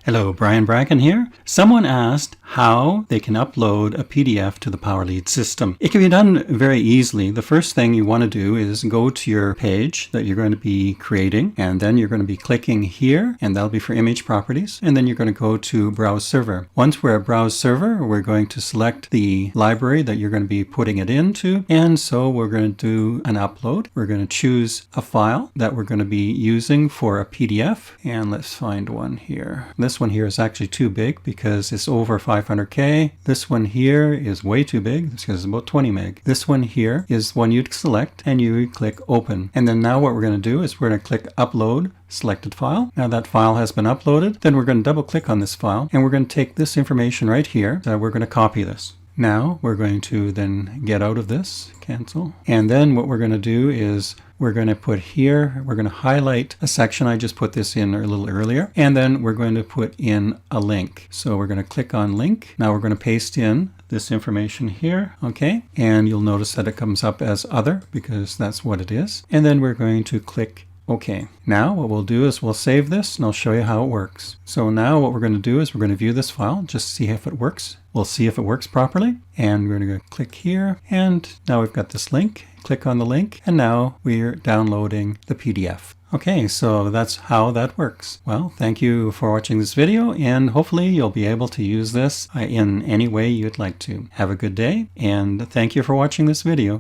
Hello, Brian Bracken here. Someone asked how they can upload a PDF to the PowerLead system. It can be done very easily. The first thing you want to do is go to your page that you're going to be creating, and then you're going to be clicking here, and that'll be for image properties, and then you're going to go to Browse Server. Once we're at Browse Server, we're going to select the library that you're going to be putting it into, and so we're going to do an upload. We're going to choose a file that we're going to be using for a PDF, and let's find one here. This one here is actually too big because it's over 500K. This one here is way too big because it's about 20 meg. This one here is one you'd select and you click open. And then now what we're going to do is we're going to click upload selected file. Now that file has been uploaded. Then we're going to double click on this file and we're going to take this information right here. We're going to copy this. Now we're going to then get out of this, cancel. And then what we're going to do is we're going to put here, we're going to highlight a section. I just put this in a little earlier. And then we're going to put in a link. So we're going to click on link. Now we're going to paste in this information here. Okay. And you'll notice that it comes up as other because that's what it is. And then we're going to click OK. Now what we'll do is we'll save this and I'll show you how it works. So now what we're going to do is we're going to view this file, just see if it works. We'll see if it works properly. And we're going to click here. And now we've got this link. Click on the link. And now we're downloading the PDF. Okay, so that's how that works. Well, thank you for watching this video, and hopefully you'll be able to use this in any way you'd like to. Have a good day, and thank you for watching this video.